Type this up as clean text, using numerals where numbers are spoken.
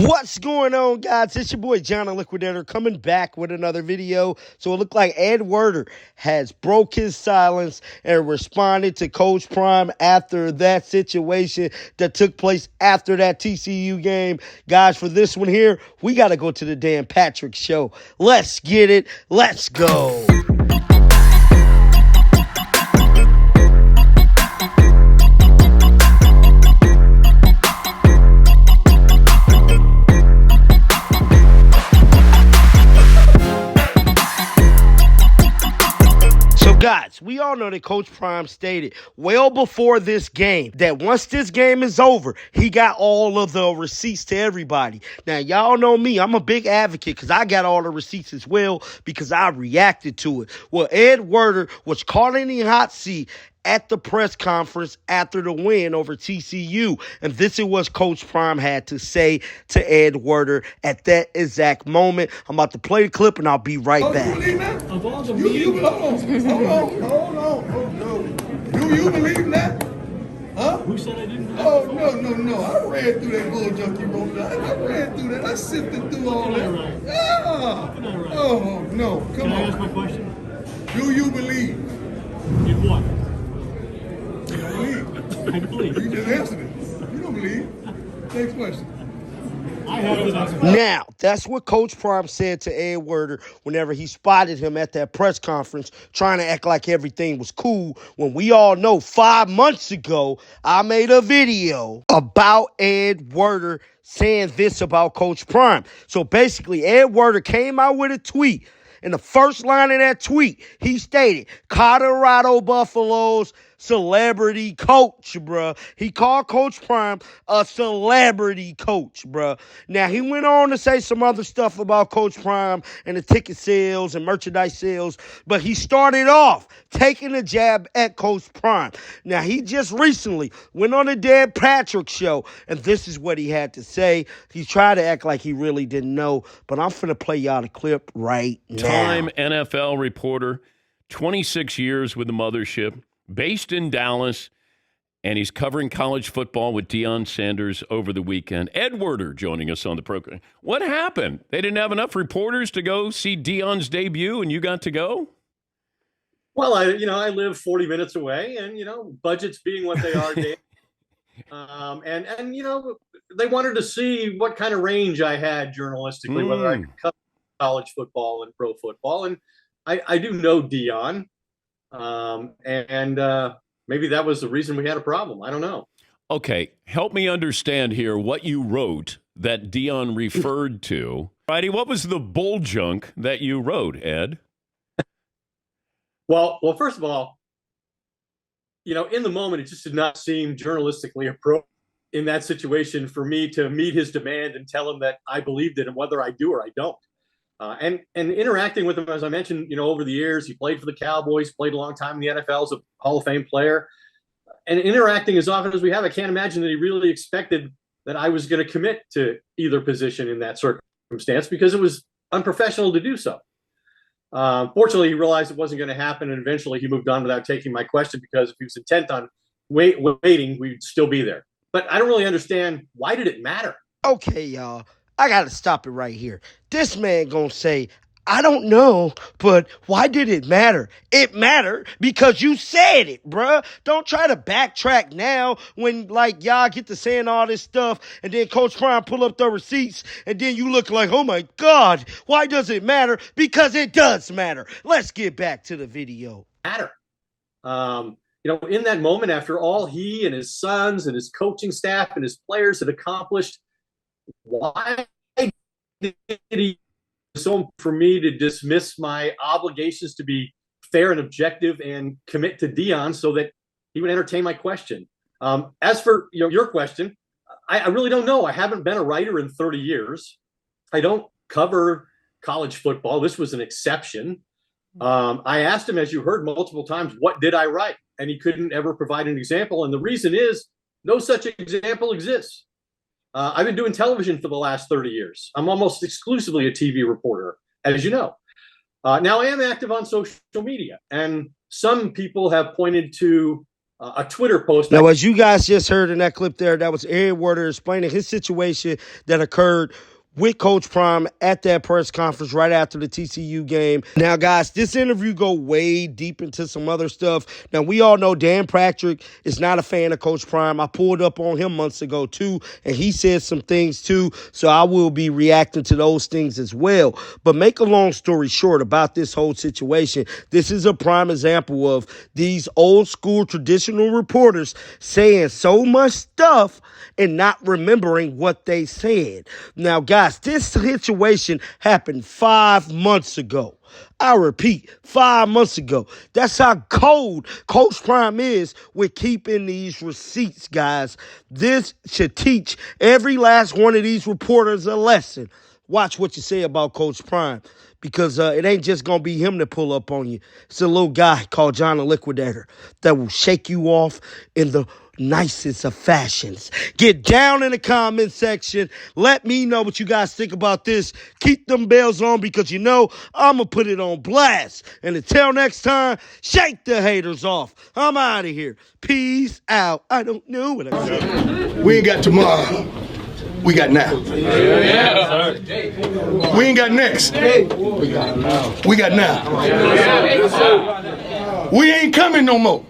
What's going on, guys? It's your boy John the Liquidator coming back with another video. So it looked like Ed Werder has broke his silence and responded to Coach Prime after that situation that took place after that TCU game. Guys, for this one here, we got to go to the Dan Patrick Show. Let's get it. Let's go. Guys, we all know that Coach Prime stated well before this game that once this game is over, he got all of the receipts to everybody. Now, y'all know me. I'm a big advocate because I got all the receipts as well because I reacted to it. Well, Ed Werder was caught in the hot seat at the press conference after the win over TCU. And this is what Coach Prime had to say to Ed Werder at that exact moment. I'm about to play the clip and I'll be right back. You believe that? Hold on. Do you believe that? Huh? Who said I didn't? Oh, no. I read through that bull junk you wrote down. I read through that. I sifted through all that. Yeah. Oh, no. Come on. Can I ask my question? Do you believe? In what? I believe. You just answered it. You don't believe. Next question. Now, that's what Coach Prime said to Ed Werder whenever he spotted him at that press conference trying to act like everything was cool when we all know 5 months ago I made a video about Ed Werder saying this about Coach Prime. So basically, Ed Werder came out with a tweet. In the first line of that tweet, he stated, Colorado Buffaloes celebrity coach, bruh. He called Coach Prime a celebrity coach, bruh. Now, he went on to say some other stuff about Coach Prime and the ticket sales and merchandise sales, but he started off taking a jab at Coach Prime. Now, he just recently went on the Dan Patrick Show, and this is what he had to say. He tried to act like he really didn't know, but I'm finna play y'all the clip right now. Time NFL reporter, 26 years with the mothership, based in Dallas, and he's covering college football with Deion Sanders over the weekend. Ed Werder joining us on the program. What happened? They didn't have enough reporters to go see Deion's debut, and you got to go? Well, I live 40 minutes away, and budgets being what they are, Dave. And they wanted to see what kind of range I had journalistically, whether I could cover college football and pro football, and I do know Deion. Maybe that was the reason we had a problem. I don't know. Okay, help me understand here what you wrote that Deion referred to. Righty, what was the bull junk that you wrote, Ed? Well, first of all, in the moment, it just did not seem journalistically appropriate in that situation for me to meet his demand and tell him that I believed it and whether I do or I don't. And interacting with him, as I mentioned, over the years, he played for the Cowboys, played a long time in the NFL as a Hall of Fame player. And interacting as often as we have, I can't imagine that he really expected that I was going to commit to either position in that circumstance because it was unprofessional to do so. Fortunately, he realized it wasn't going to happen, and eventually he moved on without taking my question because if he was intent on waiting, we'd still be there. But I don't really understand, why did it matter? Okay, y'all. I got to stop it right here. This man gonna say, I don't know, but why did it matter? It mattered because you said it, bruh. Don't try to backtrack now when, y'all get to saying all this stuff and then Coach Prime pull up the receipts and then you look like, oh, my God, why does it matter? Because it does matter. Let's get back to the video. Matter. In that moment, after all he and his sons and his coaching staff and his players had accomplished, why did he so for me to dismiss my obligations to be fair and objective and commit to Deion so that he would entertain my question? As for your question, I really don't know. I haven't been a writer in 30 years. I don't cover college football. This was an exception. I asked him, as you heard multiple times, what did I write? And he couldn't ever provide an example. And the reason is no such example exists. I've been doing television for the last 30 years. I'm almost exclusively a TV reporter, as you know. Now, I am active on social media, and some people have pointed to a Twitter post. Now, as you guys just heard in that clip there, that was Ed Werder explaining his situation that occurred with Coach Prime at that press conference right after the TCU game. Now, guys, this interview go way deep into some other stuff. Now, we all know Dan Patrick is not a fan of Coach Prime. I pulled up on him months ago, too, and he said some things, too, so I will be reacting to those things as well. But make a long story short about this whole situation, this is a prime example of these old school traditional reporters saying so much stuff and not remembering what they said. Now, guys, this situation happened 5 months ago. I repeat, 5 months ago. That's how cold Coach Prime is with keeping these receipts, guys. This should teach every last one of these reporters a lesson. Watch what you say about Coach Prime, because it ain't just going to be him to pull up on you. It's a little guy called John the Liquidator that will shake you off in the nicest of fashions. Get down in the comment section. Let me know what you guys think about this. Keep them bells on, because you know I'm going to put it on blast. And until next time, shake the haters off. I'm out of here. Peace out. I don't know what I said. We ain't got tomorrow. We got now. We ain't got next. We got now. We got now. We ain't coming no more.